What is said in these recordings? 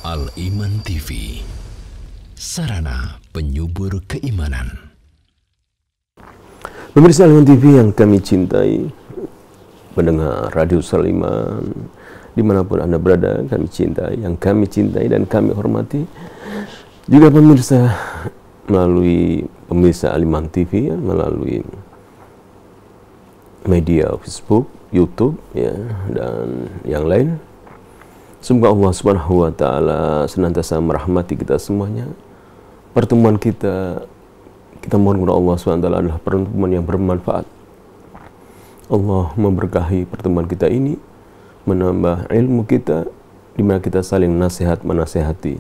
Al-Iman TV, sarana penyubur keimanan. Pemirsa Al-Iman TV yang kami cintai, pendengar Radio Saliman, dimanapun Anda berada, kami cintai, yang kami cintai dan kami hormati. Juga pemirsa melalui pemirsa Al-Iman TV, melalui media Facebook, YouTube, ya, dan yang lain. Semoga Allah Subhanahu wa Ta'ala senantiasa merahmati kita semuanya. Pertemuan kita mohon kepada Allah Subhanahu wa Ta'ala adalah pertemuan yang bermanfaat. Allah memberkahi pertemuan kita ini, menambah ilmu kita, di mana kita saling menasehati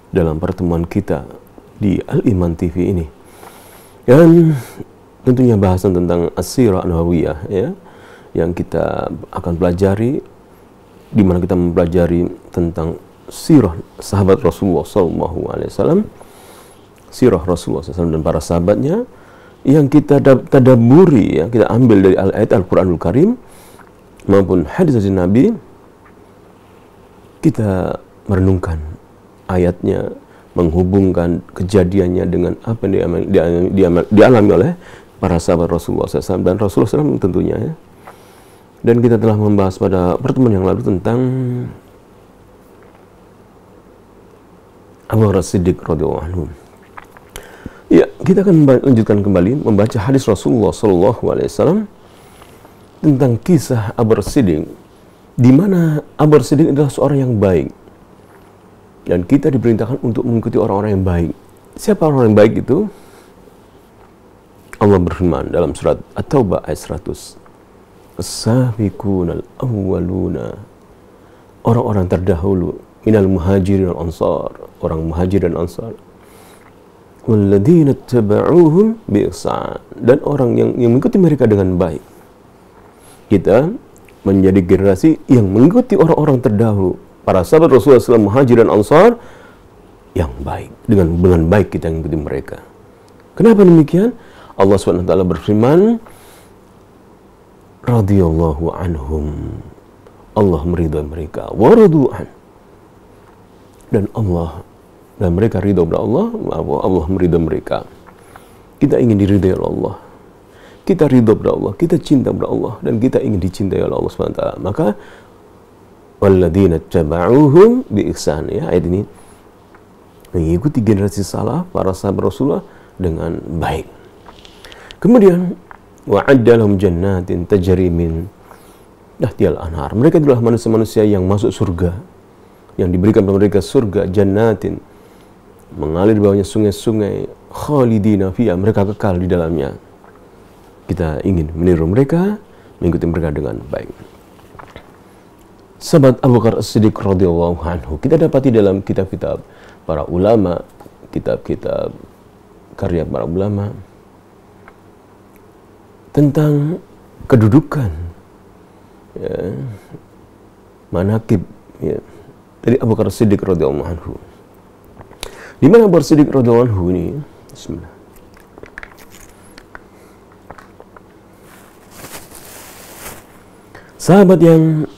dalam pertemuan kita di Al-Iman TV ini. Dan tentunya bahasan tentang As-Sirah Nabawiyah, ya, yang kita akan pelajari, di mana kita mempelajari tentang sirah sahabat Rasulullah SAW, sirah Rasulullah SAW dan para sahabatnya, yang kita tadabburi, ya, kita ambil dari ayat Al-Quranul Karim maupun hadis dari Nabi. Kita merenungkan ayatnya, menghubungkan kejadiannya dengan apa yang dialami oleh para sahabat Rasulullah SAW dan Rasulullah SAW tentunya, ya. Dan kita telah membahas pada pertemuan yang lalu tentang Abu Bakar As-Siddiq radhiyallahu anhu. Ya, kita akan lanjutkan kembali membaca hadis Rasulullah SAW tentang kisah Abu Bakar As-Siddiq, di mana Abu Bakar As-Siddiq adalah seorang yang baik, dan kita diperintahkan untuk mengikuti orang-orang yang baik. Siapa orang yang baik itu? Allah berfirman dalam surat At-Taubah ayat 100. As-sabiqunal awwaluna, orang-orang terdahulu, minal muhajirin wal ansar, orang muhajir dan ansar, walladzina tabauhum bi ihsan, dan orang yang mengikuti mereka dengan baik. Kita menjadi generasi yang mengikuti orang-orang terdahulu, para sahabat Rasulullah SAW, muhajir dan ansar yang baik, dengan baik kita mengikuti mereka. Kenapa demikian? Allah SWT berfirman, radhiyallahu anhum, Allah meridai mereka, waradu'an, dan mereka ridha kepada Allah, Allah meridai mereka. Kita ingin diridai oleh Allah, kita ridha kepada Allah, kita cinta kepada Allah, dan kita ingin dicintai oleh Allah SWT. Maka walladzina tabauhum bi ihsan, ya, ayat ini mengikuti generasi salaf, para sahabat Rasulullah dengan baik. Kemudian wa'adda lahum jannatin tajri min tahtihal anhar, mereka adalah manusia-manusia yang masuk surga, yang diberikan kepada mereka surga, jannatin, mengalir di bawahnya sungai-sungai, khalidina fiha, mereka kekal di dalamnya. Kita ingin meniru mereka, mengikuti mereka dengan baik. Sahabat Abu Bakar As-Siddiq radhiyallahu anhu kita dapati dalam kitab-kitab para ulama, kitab-kitab karya para ulama tentang kedudukan, ya, manaqib, ya, dari Abu Bakar As-Siddiq radhiyallahu anhu. Di mana Abu Bakar As-Siddiq radhiyallahu anhu ini? Bismillah. Sahabat yang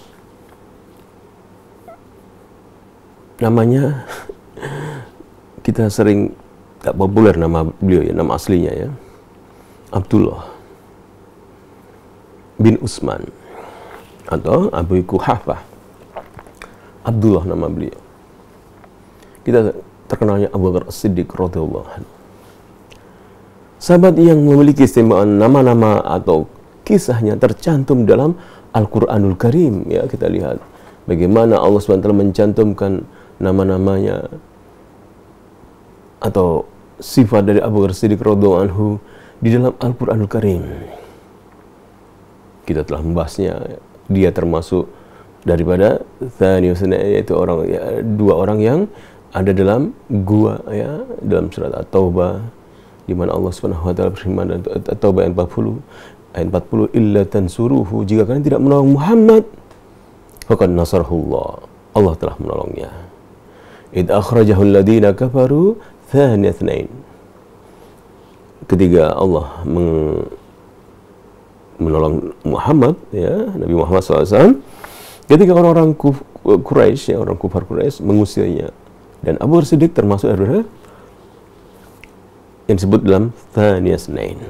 namanya kita sering tak populer nama beliau, ya, nama aslinya, ya, Abdullah bin Utsman atau Abu Quhafah. Abdullah nama beliau. Kita terkenalnya Abu Bakar As-Siddiq radhiyallahu anhu. Sahabat yang memiliki istimewaan nama-nama atau kisahnya tercantum dalam Al-Quranul Karim, ya. Kita lihat bagaimana Allah SWT mencantumkan nama-namanya atau sifat dari Abu Bakar As-Siddiq radhiyallahu anhu di dalam Al-Quranul Karim. Kita telah membahasnya. Dia termasuk daripada Thaniyusna, yaitu dua orang yang ada dalam gua, ya, dalam surat At-Taubah, di mana Allah Subhanahu wa Ta'ala berfirman dalam At-Taubah ayat 40, illa tansuruhu, jika kalian tidak menolong Muhammad, faqad nasarahullah, Allah telah menolongnya. Id akhrajahu alladhina kafaru thaniyatnain, ketika Allah menolong Muhammad, ya, Nabi Muhammad SAW, ketika orang-orang Quraisy, ya, orang kufar Quraisy mengusirnya. Dan Abu Bakar Siddiq termasuk adalah yang disebut dalam Thaniyasnain.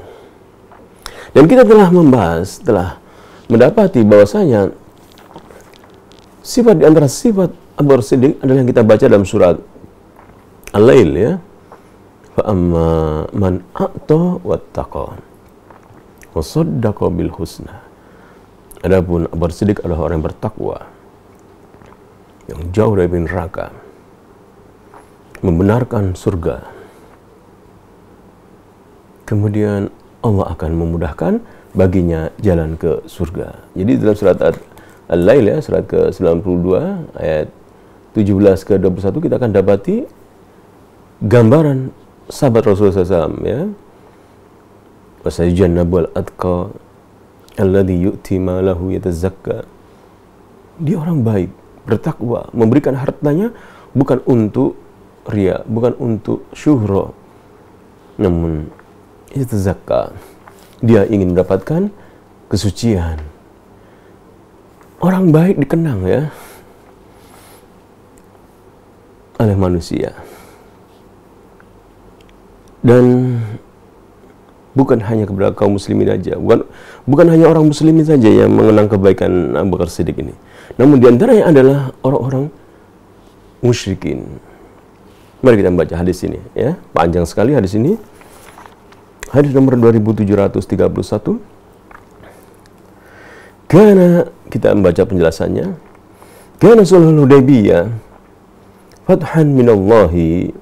Dan kita telah membahas, telah mendapati bahwasanya sifat di antara sifat Abu Bakar Siddiq adalah yang kita baca dalam surat Al-Lail, ya. Fa amma man a'ta wattaqa wa saddaqa bil husna. Adapun Abu Bakar Siddiq adalah orang yang bertakwa, yang jauh dari neraka, membenarkan surga. Kemudian Allah akan memudahkan baginya jalan ke surga. Jadi dalam surat Al-Lail, ya, surat ke-92 ayat 17 ke 21 kita akan dapati gambaran sahabat Rasulullah SAW, ya. Wasayujannabul atqa alladhi yu'ti malahu yatazakka. Dia orang baik, bertakwa, memberikan hartanya bukan untuk riya, bukan untuk syuhra, namun yatazakka. Dia ingin mendapatkan kesucian. Orang baik dikenang, ya, oleh manusia. Dan bukan hanya kepada kaum muslimin saja, bukan hanya orang muslimin saja yang mengenang kebaikan Abu Bakar Siddiq ini, namun diantaranya adalah orang-orang musyrikin. Mari kita membaca hadis ini, ya. Panjang sekali hadis ini. Hadis nomor 2731. Karena kita membaca penjelasannya. Karena sulhul Hudaybiyah fathan minallahi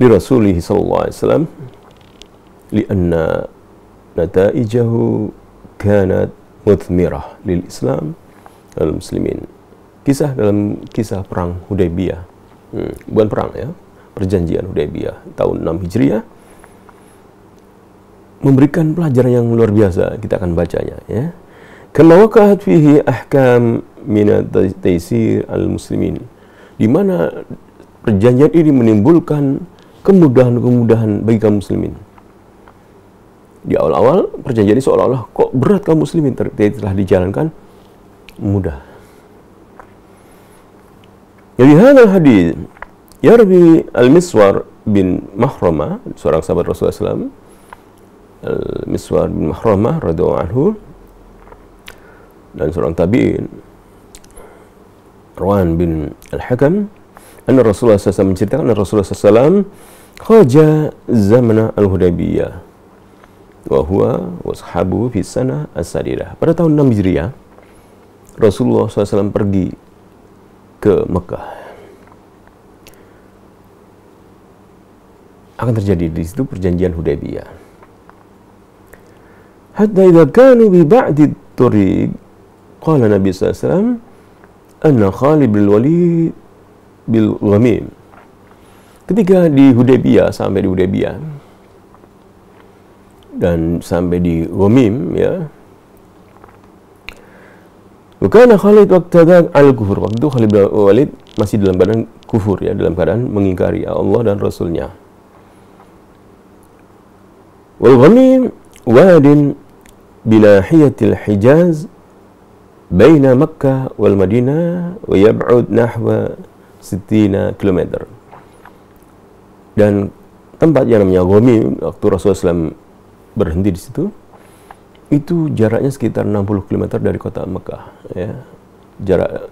li Rasulih sallallahu alaihi wasallam lianna nataijahu kanat muthmirah lil Islam wal muslimin. Kisah dalam kisah perang Hudaybiyah. Bukan perang, ya. Perjanjian Hudaybiyah tahun 6 Hijriah memberikan pelajaran yang luar biasa. Kita akan bacanya, ya. Kama waqa'at fihi ahkam min at-taysir al-muslimin. Di mana perjanjian ini menimbulkan kemudahan-kemudahan bagi kaum muslimin. Di awal-awal perjanjian ini seolah-olah kok berat kaum muslimin, telah dijalankan mudah. Jadi hadal hadis yarwi al-Miswar bin Mahrama, seorang sahabat Rasulullah SAW, al-Miswar bin Mahrama radhiyallahu anhu, dan seorang tabi'in Marwan bin Al-Hakam, anna Rasulullah SAW menceritakan anna Rasulullah SAW khaja zamana al-Hudaybiyah wa huwa washabu fi sana as-sadidah. Pada tahun 6 Hijriah Rasulullah SAW pergi ke Mekah. Akan terjadi di situ perjanjian Hudaybiyah. Hatta idza kanu bi ba'di turiq qala Nabi sallallahu alaihi wasallam anna Khalid bin Walid bil Ghamim. Ketika di Hudaybiyah, sampai di Hudaybiyah dan sampai di Ghamim, ya. Bukan Khalid waktu al-kufur. Waktu itu Khalid bin Walid masih dalam keadaan kufur, ya, dalam keadaan mengingkari Allah dan Rasulnya. Wal Ghamim wadin binahiyatil Hijaz baina Makkah wal Madinah wa yab'ud nahwa 60 km. Dan tempat yang namanya Ghamim, waktu Rasulullah SAW berhenti di situ, itu jaraknya sekitar 60 km dari kota Mekah, ya. Jarak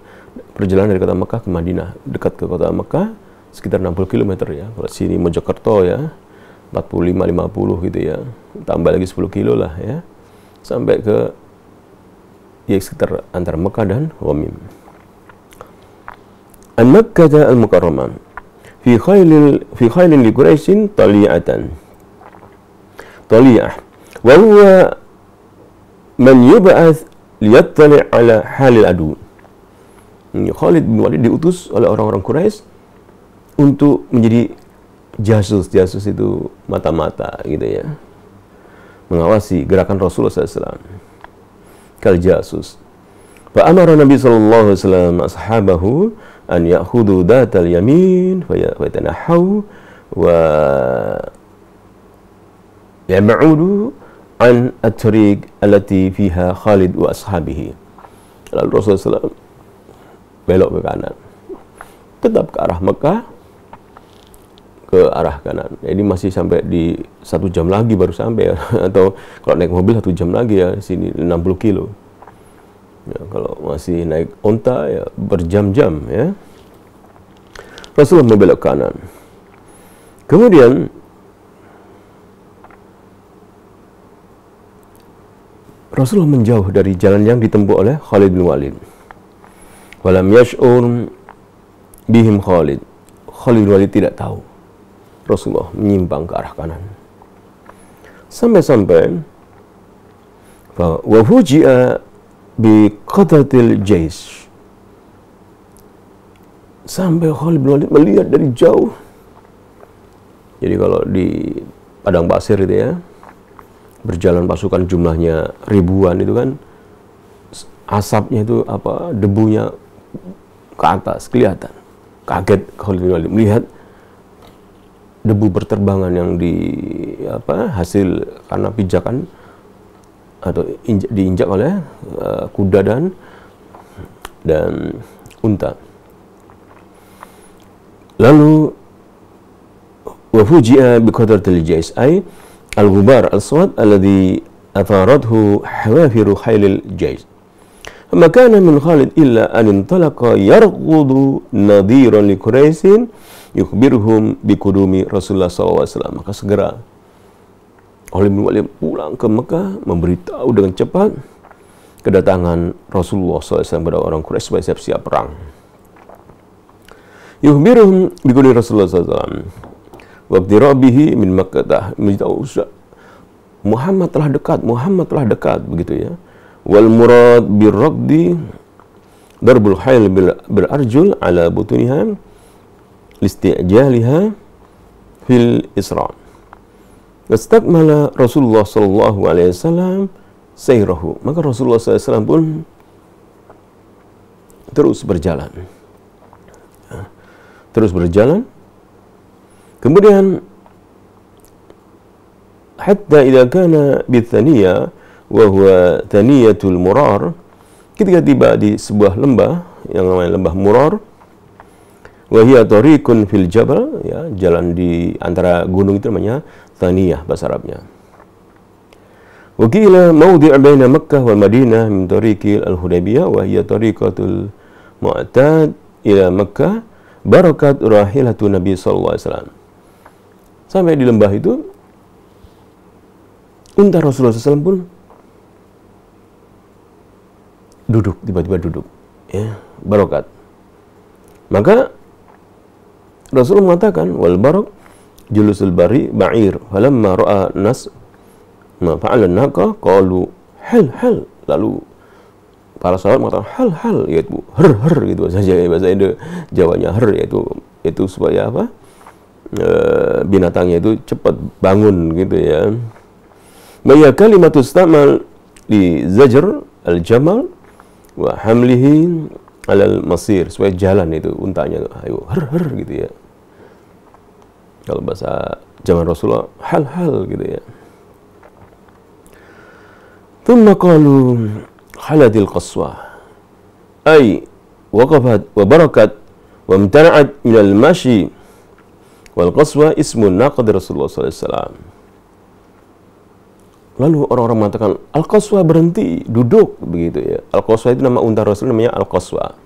perjalanan dari kota Mekah ke Madinah, dekat ke kota Mekah sekitar 60 km, ya. Kalau sini Mojokerto, ya, 45-50 gitu, ya. Tambah lagi 10 kilo lah, ya. Sampai ke, ya, sekitar antara Mekah dan Ghamim. Al-Makkah al-Mukarramah fi khailin li Quraisyin taliyah wa huwa man yub'ath liyattali' ala halil adu. Khalid bin Walid diutus oleh orang-orang Quraisy untuk menjadi jasus itu mata-mata, gitu, ya, mengawasi gerakan Rasulullah SAW. Kal jasus. Fa amara Nabi sallallahu alaihi wasallam ashabahu an ya'khudhu datal yamin fa yatanahu wa yab'udu an at-tariq allati fiha Khalid wa ashabihi. Lalu Rasulullah SAW belok ke kanan. Tetap ke arah Mekah, ke arah kanan. Jadi masih sampai di 1 jam lagi baru sampai ya. Atau kalau naik mobil 1 jam lagi ya, di sini 60 kilo. Ya, kalau masih naik onta ya berjam-jam ya. Rasulullah membelok kanan. Kemudian Rasulullah menjauh dari jalan yang ditempuh oleh Khalid bin Walid. Walam yash'ur bihim Khalid. Khalid bin Walid tidak tahu Rasulullah menyimpang ke arah kanan. Sampai-sampai wa fuji'a bi qatatil jais. Sampai Khalid bin Walid melihat dari jauh. Jadi kalau di padang pasir itu ya, berjalan pasukan jumlahnya ribuan itu kan, asapnya itu apa, debunya ke atas kelihatan. Kaget Khalid bin Walid melihat debu berterbangan yang hasil karena pijakan atau diinjak oleh kuda dan unta. Lalu wa fuji'a bi qadratil jais ay al-ghubar al-sawad alladhi atharathu hawafiru khailil jais. فما كان من خالد إلا أن انطلق يرغض نظيرا لقريش yukhbiruhum biqudumi Rasulullah SAW. Maka segera Khalid bin Walid pulang ke Mekah memberitahu dengan cepat kedatangan Rasulullah SAW kepada orang Quraisy supaya siap-siap perang. Yukhbiruhum biqudumi Rasulullah SAW waqti rabihi min Makkah, memberitahu Muhammad telah dekat begitu ya. Wal murad birraqdi darbul khayl bil arjul ala butuniha listi'jaliha fil isra. Wastakmala Rasulullah sallallahu alaihi wasallam sayrahu. Maka Rasulullah SAW pun terus berjalan. Kemudian hatta idza kana bithaniyah wa huwa thaniyatul murar, ketika tiba di sebuah lembah yang namanya lembah Murar, wa hiya tariqun fil jabal, ya, jalan di antara gunung itu namanya Thaniyah bahasa Arabnya. Wa qila mawdi' baina Makkah wal Madinah min tariqi al-Hudaybiyah wa hiya tariqatul mu'tad ila Makkah barakat rahilatu Nabi sallallahu alaihi wasallam. Sampai di lembah itu unta Rasulullah SAW pun tiba-tiba duduk, ya, barokat. Maka Rasulullah mengatakan wal barak julusul ba'ir falamma ra'a nas ma fa'ala naqa qalu hal, lalu para sahabat mengatakan hal, yaitu her gitu saja, bahasa Indo Jawanya her, yaitu supaya apa, binatangnya itu cepat bangun gitu ya. Maya kalimatus tamal li zajr al-jamal wa hamlihi alal masir, supaya jalan itu untanya, ayo her gitu ya. Kalau bahasa zaman Rasulullah hal gitu ya. Thumma qalu halatil qaswa ay waqafat wa barakat wa imtana'at min al-mashi wal qaswa ismun naqad Rasulullah sallallahu alaihi wasallam. Lalu orang-orang mengatakan Al-Qaswa berhenti, duduk begitu ya. Al-Qaswa itu nama unta Rasul, namanya Al-Qaswa.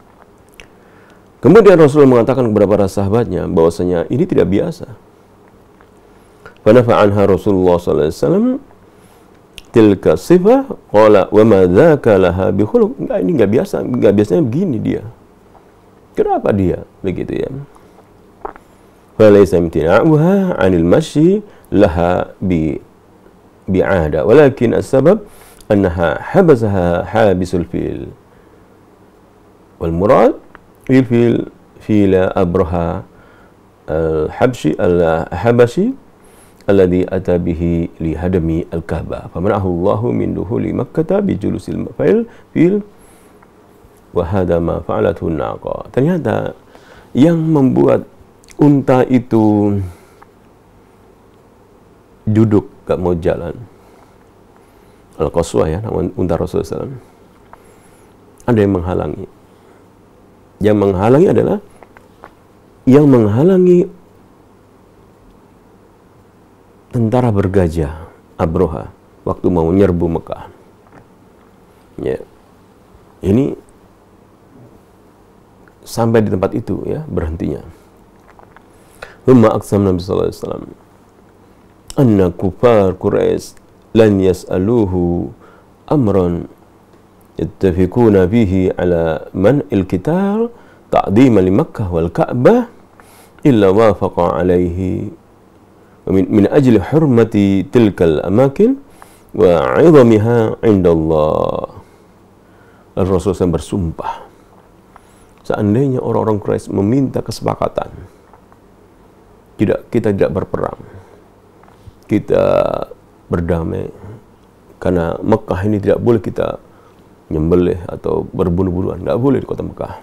Kemudian Rasulullah mengatakan kepada para sahabatnya bahwasanya ini tidak biasa. Fanafa'anha Rasulullah sallallahu alaihi wasallam tilka sifah qala wa ma dzaka laha bi khuluq. Enggak, ini enggak biasanya begini dia. Kenapa dia begitu ya? Falaysa imtina'uha 'anil mashi laha bi'ada walakin as-sabab annaha habasaha habisul fil wal murad fil fila abraha al-habashi alladhi ata bihi li hadami al-Ka'bah famanahu Allahu min dukhuli Makkah bi julusil fil wa hadha ma fa'alathu an-naqa. Ternyata yang membuat unta itu duduk gak mau jalan, Al-Qaswa ya, unta Rasulullah SAW, ada yang menghalangi. Yang menghalangi adalah yang menghalangi tentara bergajah Abroha waktu mau nyerbu Mekah. Ya. Ini sampai di tempat itu ya berhentinya. Thumma aqsam Nabi sallallahu alaihi wasallam anna kufar Quraisy lan yas'aluhu amran yattafiquna bihi ala man'il qital ta'dhiman li Makkah wal Ka'bah illa wafaqa alaihi min ajli hurmati tilkal amakin wa 'idhamiha 'inda Allah. Rasulullah SAW bersumpah, seandainya orang-orang Quraisy meminta kesepakatan, kita tidak berperang, kita berdamai, karena Mekah ini tidak boleh kita nyembelih atau berbunuh-bunuhan, tidak boleh di kota Mekah,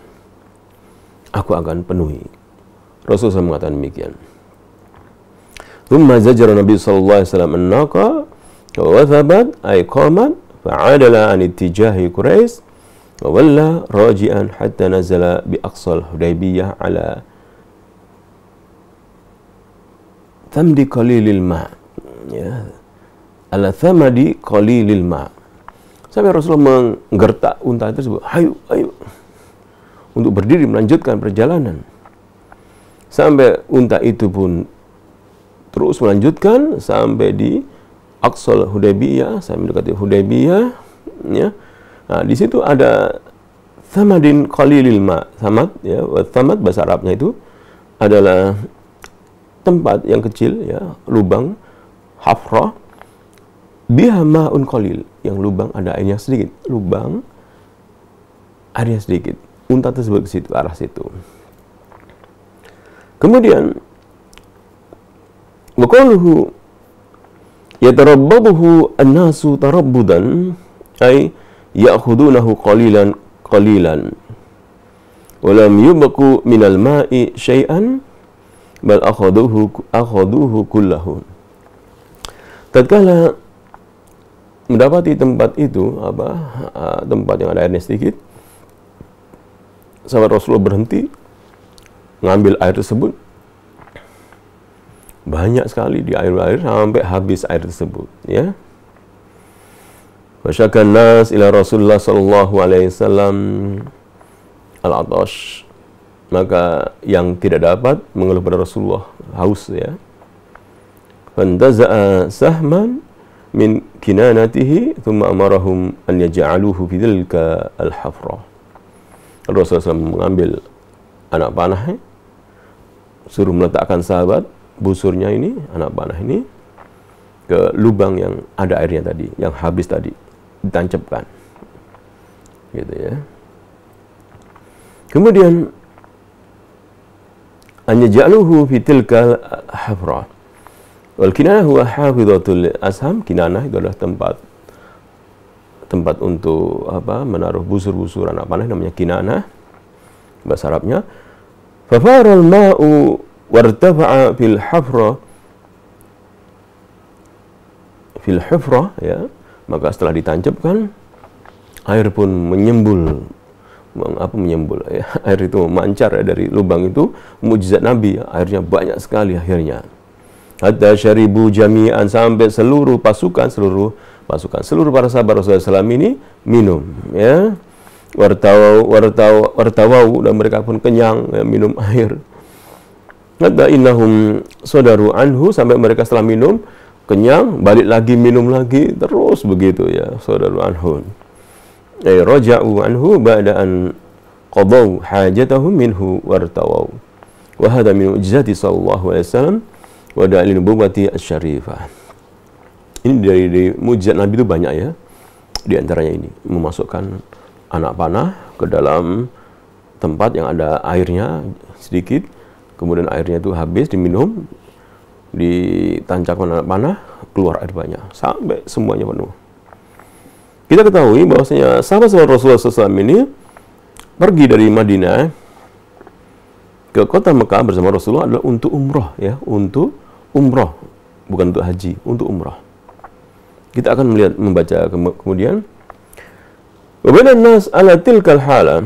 aku akan penuhi. Rasulullah SAW mengatakan demikian. Thumma zajara Nabi sallallahu alaihi wasallam an-naqa wa thabat ay qamat fa'adala an ittijahi Quraisy wa walla raji'an hatta nazala bi aqsal Hudaybiyah ala thamdi qalilil ma, ya, ala thamadi qalilil ma, sampai Rasulullah menggertak unta tersebut, ayo untuk berdiri melanjutkan perjalanan, sampai unta itu pun terus melanjutkan sampai di Aqsal Hudaybiyah, sampai mendekati Hudaybiyah, ya. Nah, di situ ada thamadin qalilil ma, thamad, ya, thamad bahasa Arabnya itu adalah tempat yang kecil, ya, lubang, hafrah, biha ma'un qalil, yang lubang ada airnya sedikit, lubang airnya sedikit. Unta tersebut ke situ, arah situ. Kemudian wa qawluhu yatarabbaduhu an-nasu tarabbudan ay ya'khudunahu qalilan wa lam yubqu minal ma'i syai'an bal akhaduhu kullahu. Tatkala mendapati tempat itu, tempat yang ada airnya sedikit, sahabat Rasulullah berhenti ngambil air tersebut, banyak sekali di air sampai habis air tersebut, ya. Wasyakan nas ila Rasulullah sallallahu alaihi wasallam al-atash, maka yang tidak dapat mengeluh pada Rasulullah haus, ya. Fantaza'a sahman min kinanatihi thumma amarahum an yaj'aluhu fi tilka al-hafrah. Rasulullah SAW mengambil anak panah, suruh meletakkan sahabat busurnya ini, anak panah ini, ke lubang yang ada airnya tadi, yang habis tadi, ditancapkan, gitu ya. Kemudian an yaj'aluhu fi tilka hafrah. Wal kinanah huwa hafidhatul asham. Kinanah itu adalah tempat untuk menaruh busur-busur anak panah, namanya kinanah bahasa Arabnya. Fafaral ma'u wartafa'a fil hufrah, ya, maka setelah ditancapkan air pun menyembul, ya, air itu memancar, ya, dari lubang itu. Mukjizat Nabi, ya, airnya banyak sekali akhirnya. Hatta syaribu jami'an, sampai seluruh para sahabat Rasulullah SAW ini minum, ya. Wartawau, dan mereka pun kenyang, ya, minum air. Hatta innahum sodaru anhu, sampai mereka setelah minum kenyang, balik lagi minum lagi, terus begitu, ya, sodaru anhu. Raja'u anhu ba'da an qadaw hajatahum minhu wartawau. Wa hadha min mu'jizati sallallahu alaihi wasallam wa dalil nubuwwati asy-syarifah. Ini dari mukjizat Nabi itu banyak, ya. Di antaranya ini memasukkan anak panah ke dalam tempat yang ada airnya sedikit, kemudian airnya itu habis diminum, ditancapkan anak panah, keluar air banyak sampai semuanya penuh. Kita ketahui bahwasanya sahabat-sahabat Rasulullah SAW ini pergi dari Madinah ke kota Mekah bersama Rasulullah adalah untuk umrah, ya, untuk umrah, bukan untuk haji, untuk umrah. Kita akan membaca kemudian. Wa bainan nas ala tilkal hala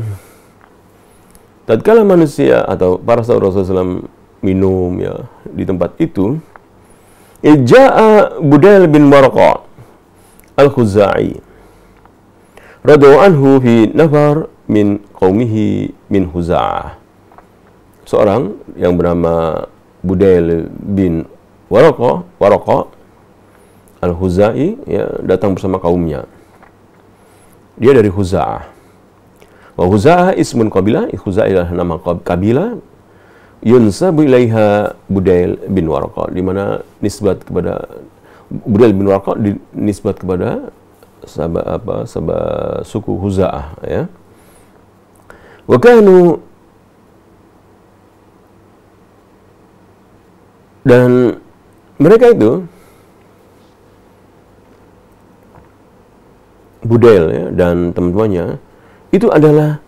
tatkala manusia atau para sahabat Rasulullah SAW minum ya di tempat itu, Ja'a Budail bin Warqa Al-Khuzai radhiyallahu anhu fi nafar min qaumihi min Huza'ah. Seorang yang bernama Budail bin Warqa Al-Khuzai ya, datang bersama kaumnya. Dia dari Huza'ah. Wa Huza'ah ismun qabilah, Huza'ah adalah nama kabilah. Yunsabu ilaiha Budail bin Warqa, di mana nisbat kepada Budail bin Warqa nisbat kepada sahabat suku Huza'ah ya. Wa kanu, dan mereka itu Budail ya, dan teman-temannya itu adalah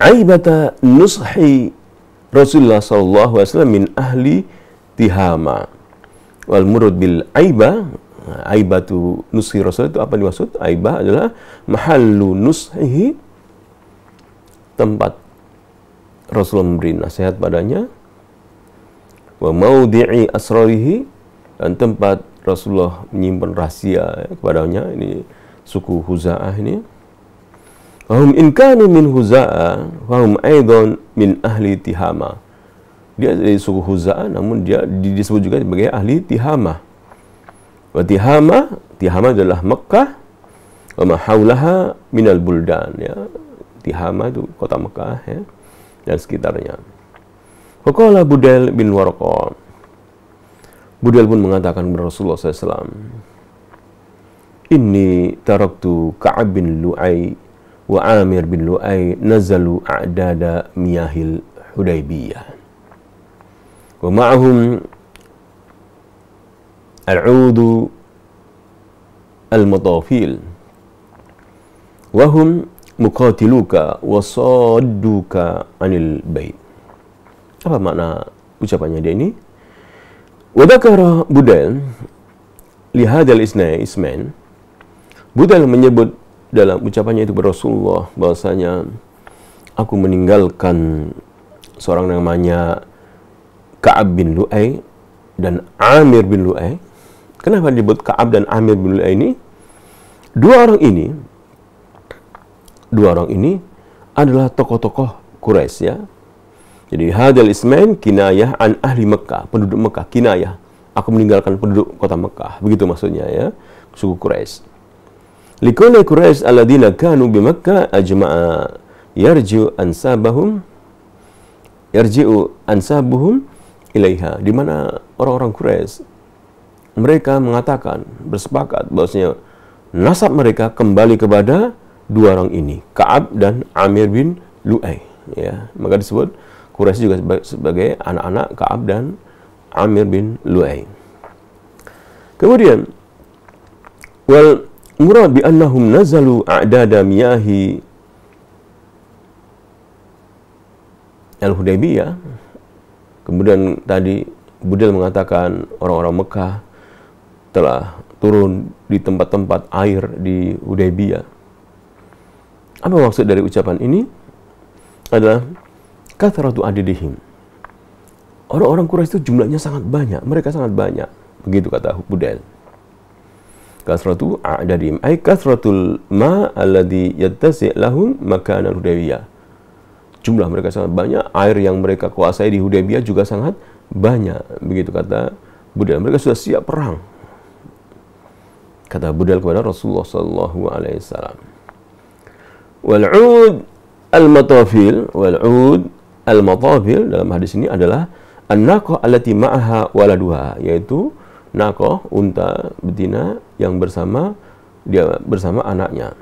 aibata nushi Rasulullah sallallahu alaihi wasallam min ahli Tihama. Wal murad bil aiba, aibatu nushi Rasul itu apa dimaksud? Aibah adalah mahallu nushihi, tempat Rasulullah memberi nasihat padanya, wa maudhi'i asrarihi, dan tempat Rasulullah menyimpan rahasia kepadanya. Ini suku Huza'ah ini. Wahum in kanu min Huza'ah wahum aidan min ahli Tihama. Dia dari suku Huza'ah, namun dia disebut juga sebagai ahli Tihama. Wa Tihama adalah Mekkah, wa ma haulaha minal buldan ya. Tihama itu kota Mekkah ya, dan sekitarnya. Faqala Budail bin Warqa, Budail pun mengatakan kepada Rasulullah SAW, Inni taraktu Ka'ab bin Lu'ay wa Amir bin Lu'ay nazalu a'dada miyahil Hudaybiyah wa ma'ahum al-'udu al-matafil wa hum muqatiluka wa sadduka anil bait. Apa makna ucapannya dia ini? Wa dzakara Budail li hadzal ismain. Budail menyebut dalam ucapannya itu kepada Rasulullah bahwasanya aku meninggalkan seorang namanya Ka'ab bin Lu'ay dan Amir bin Lu'ay. Kenapa disebut Ka'ab dan Amir bin Lu'ay ini? Dua orang ini adalah tokoh-tokoh Quraisy ya. Jadi hadal ismain kinayah an ahli Mekkah, penduduk Mekkah, kinayah. Aku meninggalkan penduduk kota Mekkah. Begitu maksudnya ya, suku Quraisy. Likulli Quraisy alladziina kanu bi Makkah ajma'a yarji'u ansabuhum ilaiha. Di mana orang-orang Quraisy mereka mengatakan, bersepakat bahwasanya nasab mereka kembali kepada dua orang ini, Ka'ab dan Amir bin Lu'ay ya. Maka disebut Quraisy juga sebagai anak-anak Ka'ab dan Amir bin Lu'ay. Kemudian wal murad bi annahum nazalu a'dada miyahi al-Hudaybiyah. Kemudian tadi Budail mengatakan orang-orang Mekah telah turun di tempat-tempat air di Hudaybiyah. Apa maksud dari ucapan ini? Adalah kathratu adidihim. Orang-orang Quraisy itu jumlahnya sangat banyak, mereka sangat banyak. Begitu kata Budail. Kathratu adidihim ay kathratul ma alladhi yattasi' lahum makan al-Hudaybiyah. Jumlah mereka sangat banyak, air yang mereka kuasai di Hudaybiyah juga sangat banyak. Begitu kata Budail, mereka sudah siap perang. Kata Budail kepada Rasulullah sallallahu alaihi wasallam. Wal'ud al-matafil dalam hadis ini adalah an-naqah allati ma'aha waladuha, yaitu naqah, unta betina yang bersama anaknya.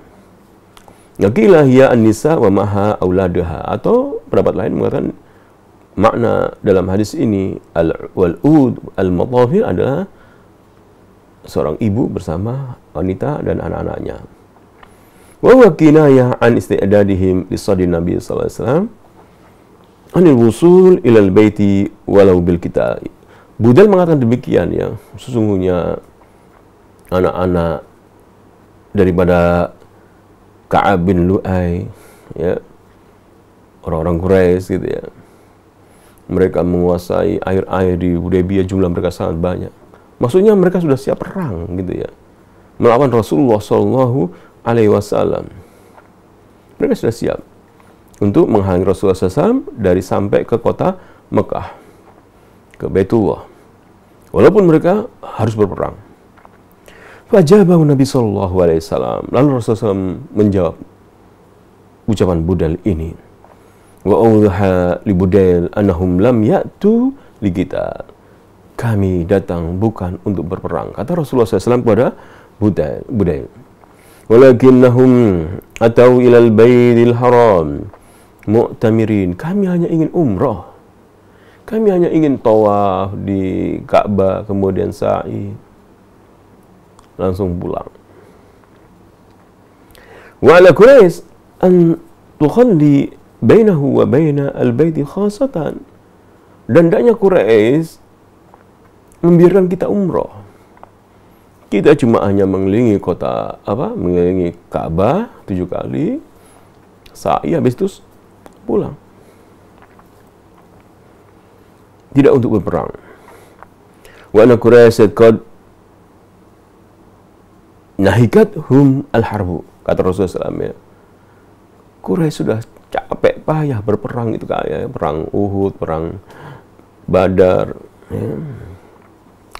Yaqilah hiya an-nisa wa ma'aha auladuha, atau pendapat lain mengatakan makna dalam hadis ini wal'ud al-matafil adalah seorang ibu bersama wanita dan anak-anaknya. Wa huwa kinayah an isti'dadihim lisadin Nabi sallallahu alaihi wasallam anil wusul ilal baiti walau bil kita. Budail mengatakan demikian ya, sesungguhnya anak-anak daripada Ka'ab bin Lu'ay ya, orang-orang Quraisy gitu ya. Mereka menguasai air-air di Hudaybiyah, jumlah mereka sangat banyak. Maksudnya mereka sudah siap perang gitu ya, melawan Rasulullah Shallallahu Alaihi Wasallam. Mereka sudah siap untuk menghalangi Rasulullah SAW dari sampai ke kota Mekah, ke Baitullah, walaupun mereka harus berperang. Fajabahu Nabi Sallallahu Alaihi Wasallam. Lalu Rasulullah SAW menjawab ucapan Budail ini. Wa awdaha li Budail annahum lam ya'tu li kita. Kami datang bukan untuk berperang, kata Rasulullah SAW kepada Budail. Walakinnahum atau ilal baitil haram mu'tamirin. Kami hanya ingin umrah. Kami hanya ingin tawaf di Ka'bah, kemudian sa'i, langsung pulang. Wa ala Quraisy an tukhalli bainahu wa baina al-baiti khasatan. Dan hendaknya Quraisy membiarkan kita umrah. Kita cuma hanya mengelilingi mengelilingi Ka'bah 7 kali, sa'i, habis itu pulang. Tidak untuk berperang. Wa anna Quraisy qad nahikat-hum al-harbu, kata Rasulullah SAW ya. Quraisy sudah capek payah berperang itu kayak perang Uhud, perang Badar, ya.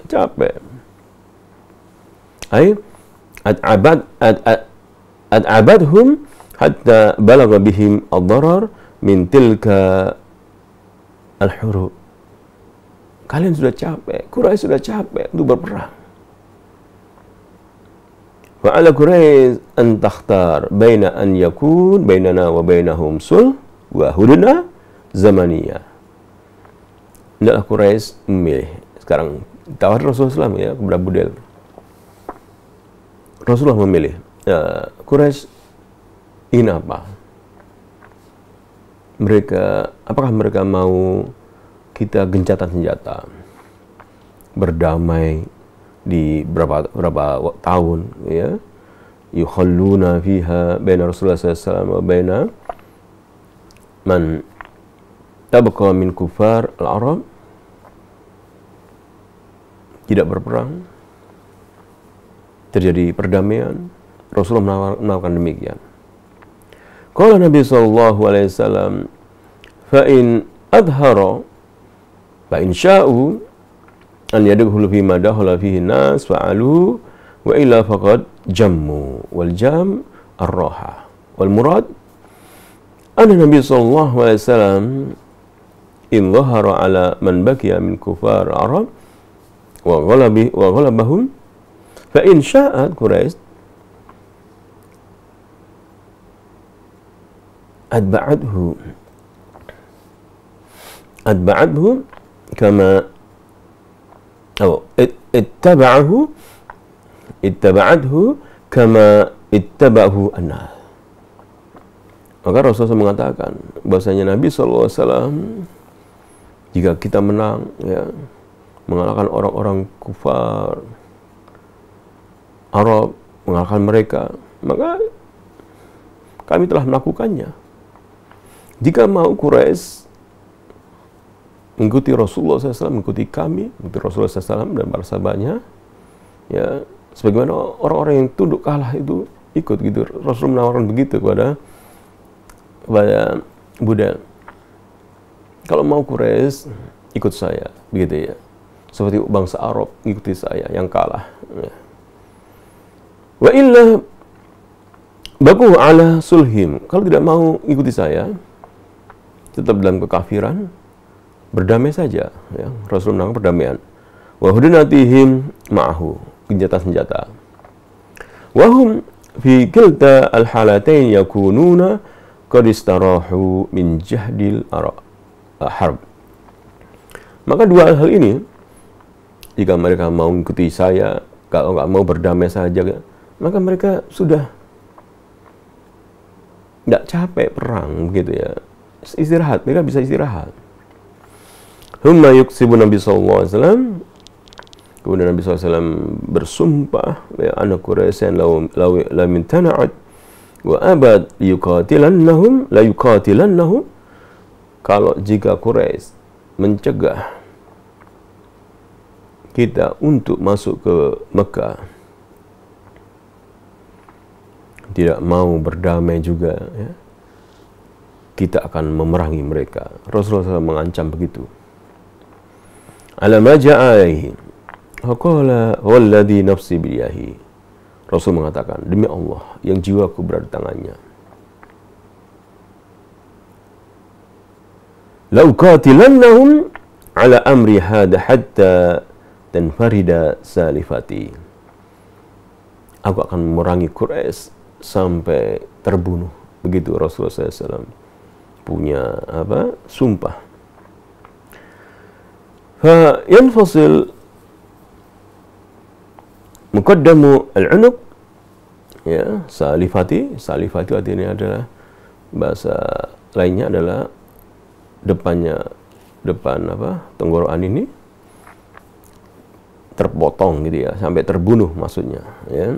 Capek. Ay ad'abadhum hatta balagha bihim ad-darar min tilka al-hurub. Kalian sudah capek, Quraisy sudah capek untuk berperang. Wa ala Quraisy an takhtar baina an yakun bainana wa bainahum sulh wa hudna zamaniyah. Hendaklah Quraisy memilih. Sekarang tawar Rasulullah SAW ya kepada Budail. Rasulullah memilih. Quraisy ingin apa? Apakah mereka mau kita gencatan senjata, berdamai di berapa tahun, ya, yukhalluna fiha baina Rasulullah SAW wa baina man tabqa min kufar al-Arab, tidak berperang, terjadi perdamaian. Rasulullah menawarkan demikian. Qala Nabi sallallahu alaihi wasallam, fa in adhara fa in sya'u an yadkhulu fi ma dakhala fihi nas fa'alu wa illa faqad jammu wal jam ar-raha wal murad anna Nabi sallallahu alaihi wasallam in dhahara ala man baqiya min kufar arab wa ghalabahum fa in sya'at Quraisy adba'adhu kama ittaba'adhu kama ittaba'ahu an-nas. Maka Rasulullah mengatakan bahwasanya Nabi SAW jika kita menang, ya, mengalahkan orang-orang kufar Arab, mengalahkan mereka, maka kami telah melakukannya. Jika mau Quraisy mengikuti Rasulullah SAW, mengikuti kami, mengikuti Rasulullah SAW dan para sahabatnya, ya, sebagaimana orang-orang yang tunduk kalah itu ikut gitu. Rasul menawarkan begitu kepada Budail. Kalau mau Quraisy ikut saya, begitu ya. Seperti bangsa Arab ikuti saya yang kalah. Ya. Wa illa baku ala sulhim. Kalau tidak mau ikuti saya, tetap dalam kekafiran, berdamai saja, ya. Rasul menang perdamaian. Wa hudnatihim ma'ahu, gencatan senjata. Wa hum fi kilta al-halatain yakununa qad istarahu min jahdil harb. Maka dua hal ini, jika mereka mau mengikuti saya, kalau nggak mau berdamai saja, maka mereka sudah nggak capek perang, begitu ya. Istirahat, mereka bisa istirahat. Humma yuksibu Nabi SAW. Kemudian Nabi SAW bersumpah, ya, anna Quraisyan law mintana'at Wa abad yuqatilannahum la yuqatilannahum, kalau jika Quraisy mencegah kita untuk masuk ke Mekah, tidak mau berdamai juga, ya, kita akan memerangi mereka. Rasulullah SAW mengancam begitu. Alam ja'alaihi faqala walladhi nafsi biyadihi. Rasul mengatakan, demi Allah yang jiwaku berada di tangannya, la uqatilannahum ala amri hada hatta tanfarida salifati. Aku akan memerangi Quraisy sampai terbunuh. Begitu Rasulullah SAW punya sumpah. Fa yanfasil muqaddamu al-unuq, ya, salifati artinya adalah, bahasa lainnya adalah depan tenggorokan ini terpotong gitu ya, sampai terbunuh maksudnya, ya.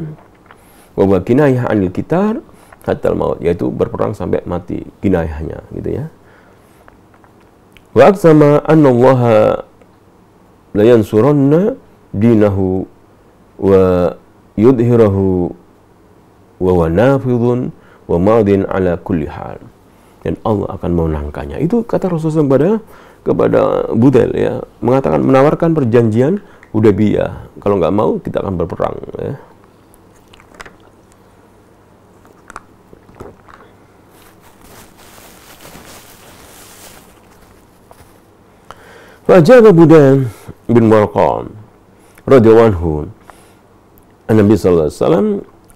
Wa kinayah anil kitar hatta maut, yaitu berperang sampai mati, kinayahnya gitu ya. Wa aqsama anna Allah la yansuranna dinahu wa yudhirahu wa huwa nafidhun wa madin ala kulli hal, dan Allah akan memenangkannya. Itu kata Rasulullah kepada Budail, ya, mengatakan, menawarkan perjanjian Hudaybiyah, kalau nggak mau kita akan berperang, ya. Fajaba Budail bin Warqam radhiyallahu anhu an-Nabi sallallahu alaihi wasallam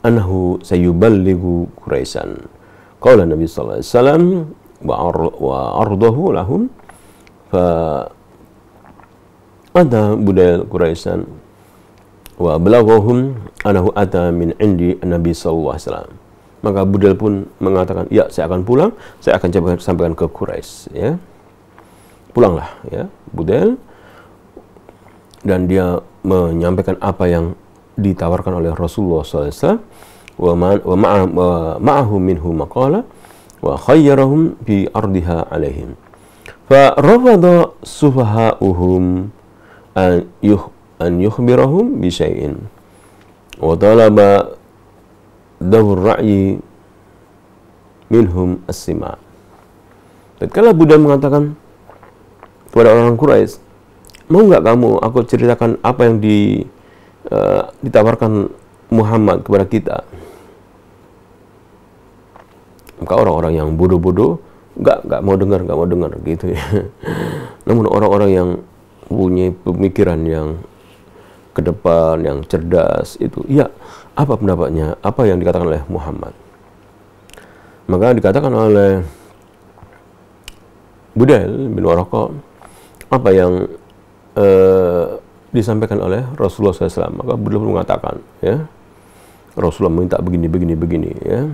annahu sayuballighu Quraisyan. Qala Nabi sallallahu alaihi wasallam wa ardahu lahum, fa ada Budail Quraisyan wa balaghahum annahu ata min indi Nabi sallallahu alaihi wasallam. Maka Budail pun mengatakan, ya, saya akan pulang, saya akan coba sampaikan ke Quraisy, ya. Pulanglah, ya, Budail, dan dia menyampaikan apa yang ditawarkan oleh Rasulullah SAW. Wa ma'ahu minhu maqala wa khayyarahum bi ardiha alaihim. Fa rafada sufaha'uhum an yukhbirahum bi syai'in wa talaba dawr ra'yi minhum as-sima'. Tatkala Buddha mengatakan kepada orang Quraisy, mau nggak kamu aku ceritakan apa yang ditawarkan Muhammad kepada kita? Maka orang-orang yang bodoh-bodoh nggak mau dengar gitu ya. Namun orang-orang yang punya pemikiran yang ke depan, yang cerdas itu, ya, apa pendapatnya, apa yang dikatakan oleh Muhammad? Maka dikatakan oleh Budail bin Waraqah apa yang disampaikan oleh Rasulullah SAW. Maka beliau mengatakan, ya, Rasulullah minta begini, ya.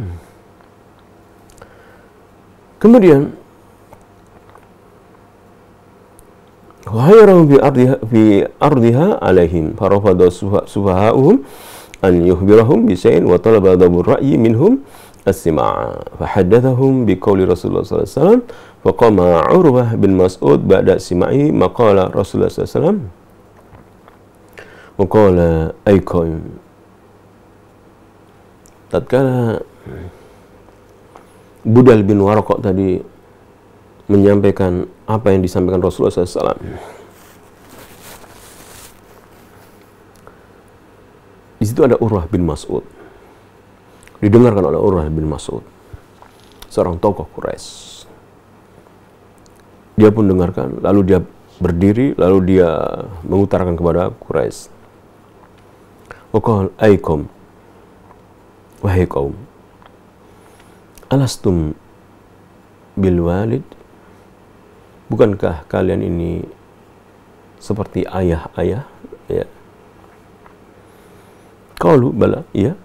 Kemudian khayrahum fi ardiha alaihim farafada sufaha'uhum an yukhbirahum bi syai'in wa talaba dhabur ra'yi minhum as-sima'a fa haddathahum bi qawli Rasulullah sallallahu alaihi wasallam fa qama Urwah bin Mas'ud ba'da sima'i maqala Rasulullah sallallahu alaihi wasallam wa qala aykum. Tatkala Budail bin Waraqah tadi menyampaikan apa yang disampaikan Rasulullah SAW, di situ ada Urwah bin Mas'ud. Didengarkan oleh Urwah bin Mas'ud, seorang tokoh Quraisy. Dia pun dengarkan, lalu dia berdiri, lalu dia mengutarakan kepada Quraisy, waqal aikum, wahai kaum, alastum bil walid, bukankah kalian ini seperti ayah-ayah, ya? Qalu bala, iya.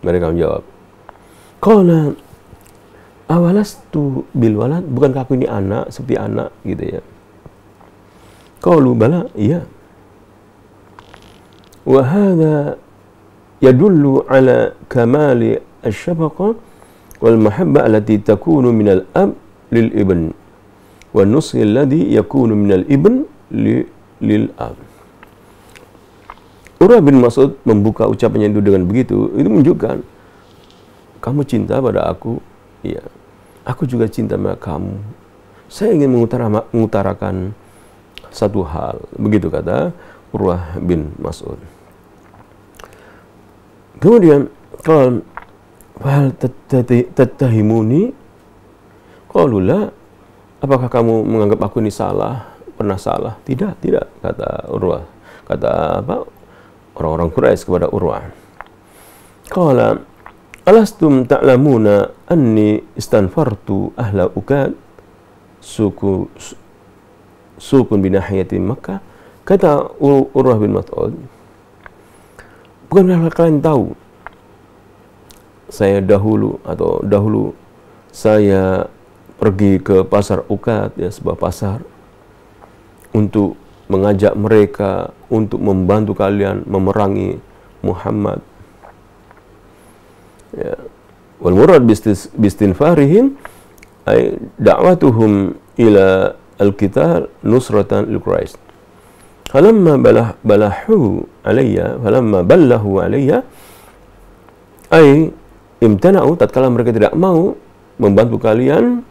Mereka menjawab, qala awalastu bil walad, bukankah aku ini anak, seperti anak gitu ya? Qalu bala, iya. Wa hadha yadullu ala kamali asy-syafaqah wal mahabbah allati takunu minal ab lil ibn wa nushi alladhi yakunu minal ibn lil ab. Urwah bin Mas'ud membuka ucapannya itu dengan begitu, itu menunjukkan kamu cinta pada aku, iya. Aku juga cinta pada kamu. Saya ingin mengutarakan satu hal, begitu kata Urwah bin Mas'ud. Kemudian kalau hal tattahimuni qalu la, apakah kamu menganggap aku ini salah, pernah salah? Tidak, kata Urwah. Kata apa? Orang-orang Quraisy kepada Urwah. Qala alastum ta'lamuna anni istanfartu ahla ukad sukun binahiyati Makkah. Kata Urwah bin Mas'ud, bukankah kalian tahu dahulu saya pergi ke pasar Ukad, ya, sebuah pasar, untuk mengajak mereka untuk membantu kalian memerangi Muhammad. Ya. Wal murad bistinfarihim ay da'watuhum ila al-qital nusratan lil Quraisy. Falamma ballahu alayya ay imtana'u, tatkala mereka tidak mau membantu kalian,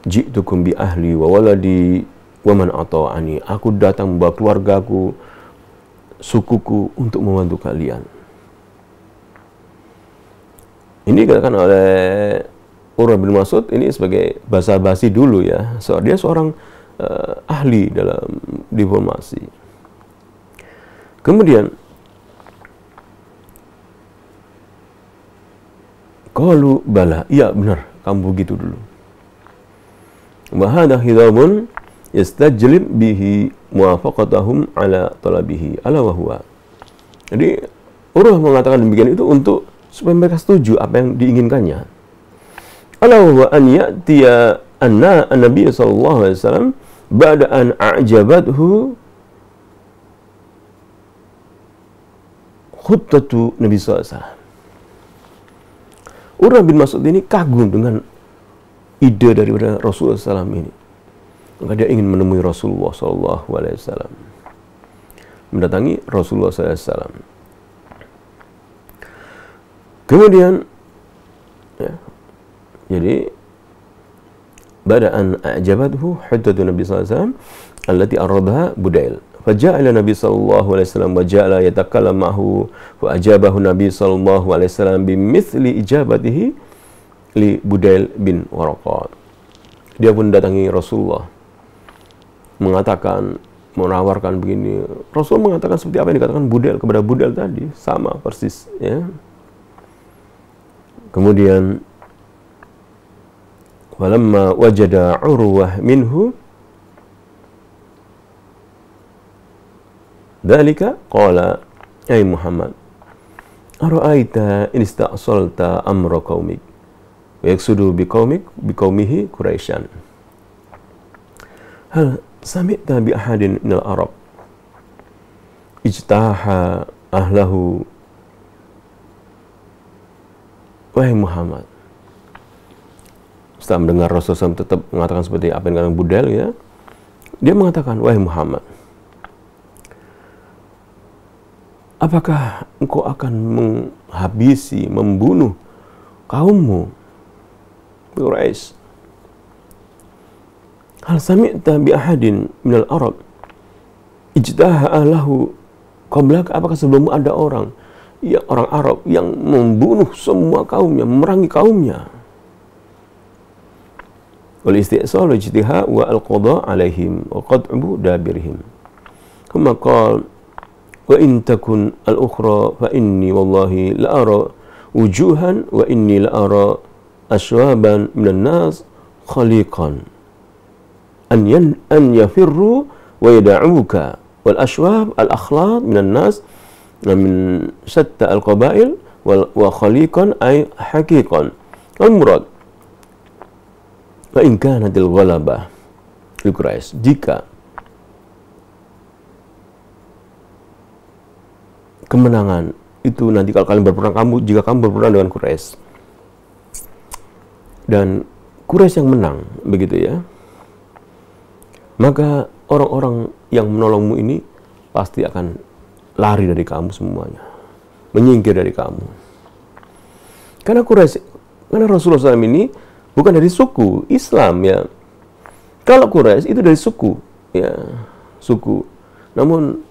ji'tukum bi ahli wa waladi wa man ata'ani, aku datang membawa keluargaku, sukuku untuk membantu kalian. Ini dikatakan oleh Urwah bin Mas'ud ini sebagai basa-basi dulu, ya. Dia seorang ahli dalam diplomasi. Kemudian qalu bala, iya benar, kamu begitu dulu. Wa hadha hidabun yastajlib bihi muwafaqatahum ala talabihi ala wa huwa. Jadi Urwah mengatakan demikian itu untuk supaya mereka setuju apa yang diinginkannya. Ala wa huwa an ya'tiya anna an-nabiy sallallahu alaihi wasallam ba'da an a'jabathu khuttatu Nabi sallallahu alaihi wasallam. Urwah bin Mas'ud ini kagum dengan ide daripada Rasulullah SAW ini. Maka dia ingin menemui Rasulullah SAW, mendatangi Rasulullah SAW. Kemudian, ya, jadi bada'an a'jabathu huddatu Nabi SAW allati aradaha Budail. Faja'a ila Nabi sallallahu alaihi wasallam wa ja'ala yatakallam ma'hu wa ajabahu Nabi sallallahu alaihi wasallam bimithli ijabatihi li Budail bin Waraqah. Dia pun datangi Rasulullah, mengatakan, menawarkan begini. Rasul mengatakan seperti apa yang dikatakan Budail kepada Budail tadi, sama persis, ya. Kemudian walamma wajada Urwah minhu dzalika qala ay Muhammad ara'aita in ista'salta amra qaumik wa yaksudu biqaumihi Quraisyan hal sami'ta bi ahadin minal Arab ijtaha ahlahu. Wahai Muhammad, setelah mendengar Rasulullah SAW tetap mengatakan seperti apa yang dikatakan Budail, ya, dia mengatakan, wahai Muhammad, apakah engkau akan menghabisi, membunuh kaummu Quraisy? Hal sami'ta bi ahadin minal Arab ijtaha ahlahu qablaka, apakah sebelummu ada orang, ya, orang Arab yang membunuh semua kaumnya, memerangi kaumnya? Wal isti'sal ijtihad wa al-qada alaihim wa qad'u dabirihim. Kama qala wa in takun al-ukhra fa inni wallahi la ara wujuhan wa inni la ara ashwaban minan nas khaliqan an yafirru wa yad'uka wal ashwab al-akhlaq minan nas min syatta al-qabail wa khaliqan ay haqiqan. Al murad wa in kanatil ghalabah li Quraisy, jika kemenangan itu nanti kalau kalian berperang, jika kamu berperang dengan Quraisy dan Quraisy yang menang, begitu ya, maka orang-orang yang menolongmu ini pasti akan lari dari kamu semuanya, menyingkir dari kamu. Karena Rasulullah SAW ini bukan dari suku Islam ya. Kalau Quraisy itu dari suku ya, suku. Namun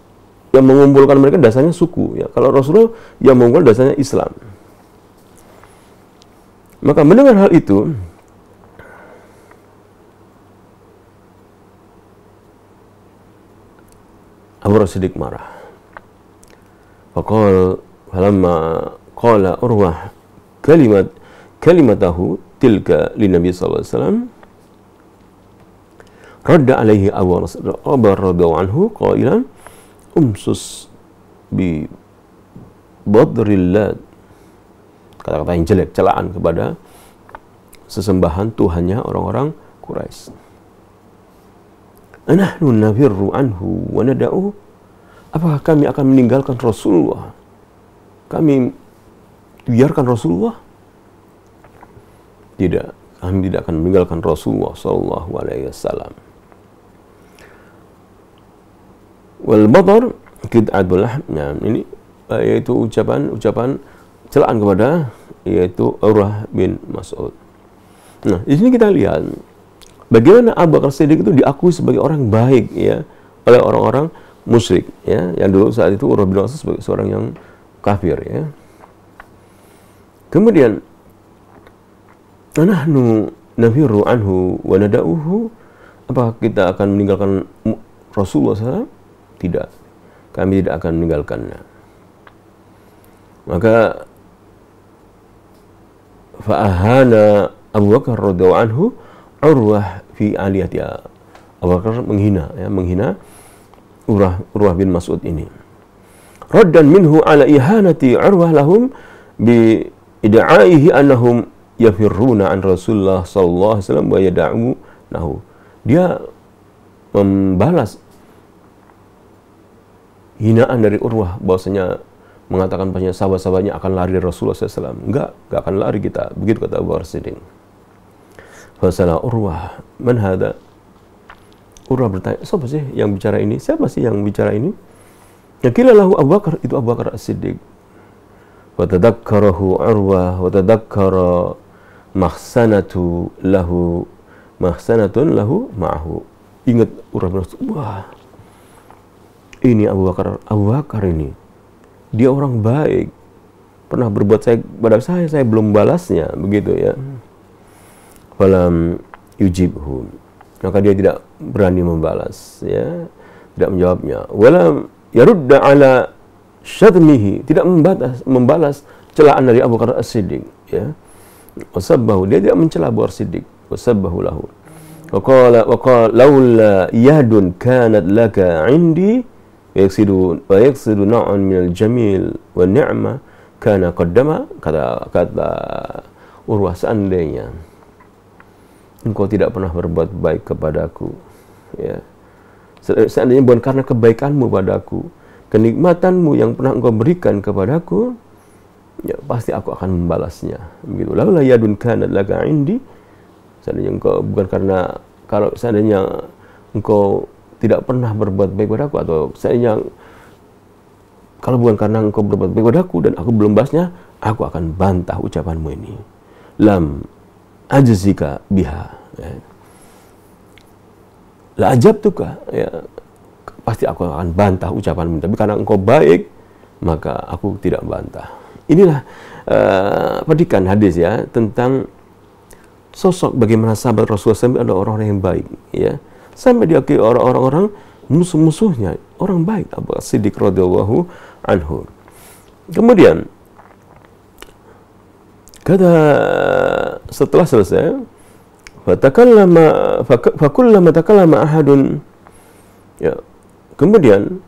yang mengumpulkan mereka dasarnya suku ya. Kalau Rasulullah yang mengumpulkan dasarnya Islam. Maka mendengar hal itu, Abu Bakar Siddiq marah. Falamma qala Urwah kalimatahu tilka li Nabi sallallahu alaihi wasallam, radda alaihi Abu Bakar radhiyallahu anhu qailan umsus bi badrillah, kata-kata yang jelek, celaan kepada sesembahan Tuhannya orang-orang Quraisy. Anahnu nafirru anhu wa nada'u, apakah kami akan meninggalkan Rasulullah? Kami biarkan Rasulullah? Tidak, kami tidak akan meninggalkan Rasulullah sallallahu alaihi wasallam. Wal badar qid'atul lahm, nah, ini yaitu ucapan celaan kepada yaitu Urwah bin Mas'ud. Nah, di sini kita lihat bagaimana Abu Bakar Siddiq itu diakui sebagai orang baik ya oleh orang-orang musyrik ya, yang dulu saat itu Urwah bin Mas'ud sebagai seorang yang kafir ya. Kemudian nahnu nafiru anhu wa nada'uhu, apakah kita akan meninggalkan Rasulullah SAW? Tidak, kami tidak akan meninggalkannya. Maka fa'ahana Abu Bakar radhiyallahu anhu Urwah fi aliyatiha. Abu Bakar menghina Urwah bin Mas'ud ini. Raddan minhu ala ihanati Urwah lahum bi ida'aihi annahum yafirruna an Rasulullah sallallahu alaihi wasallam wa yada'unahu. Dia membalas hinaan dari Urwah, bahwasanya mengatakan banyak sahabat-sahabatnya akan lari dari Rasulullah SAW. Enggak akan lari kita. Begitu kata Abu Bakar Siddiq. Fasala Urwah, man hadha? Urwah bertanya, siapa sih yang bicara ini? Siapa sih yang bicara ini? Yakilah lahu Abu Bakar, itu Abu Bakar As-Siddiq. Wa tadakkarahu Urwah wa tadakkara mahsanatun lahu ma'ahu. Ingat Urwah bin Mas'ud, wah, ini Abu Bakar ini, dia orang baik, pernah berbuat pada saya belum balasnya, begitu ya. Falam yujibhu, maka dia tidak berani membalas ya, tidak menjawabnya. Walam yarudda ala syatmihi, tidak membalas celaan dari Abu Bakar As-Siddiq ya. Wasabbahu, dia tidak mencela Abu Bakar As-Siddiq, wasabbahu lahu. Wa qala laula yadun kanat laka 'indi wa yaksidu na'an minal jamil wa ni'mah kana qaddama, kata Urwah, seandainya engkau tidak pernah berbuat baik kepadaku ya, seandainya bukan karena kebaikanmu padaku, kenikmatanmu yang pernah engkau berikan kepadaku, ya pasti aku akan membalasnya, begitu. Laula yadun kanat laka 'indi, seandainya engkau bukan karena, kalau seandainya engkau tidak pernah berbuat baik padaku, atau seandainya kalau bukan karena engkau berbuat baik padaku dan aku belum balasnya, aku akan bantah ucapanmu ini. Lam ajzika biha ya. La ajabtuka ya, pasti aku akan bantah ucapanmu, tapi karena engkau baik maka aku tidak bantah. Inilah petikan hadis ya tentang sosok bagaimana sahabat Rasulullah SAW adalah orang-orang yang baik ya, sampai diakui orang-orang musuh-musuhnya orang baik, Abu Bakar Siddiq radhiyallahu anhu. Kemudian kata setelah selesai, fakullama takallama ahadun ya, kemudian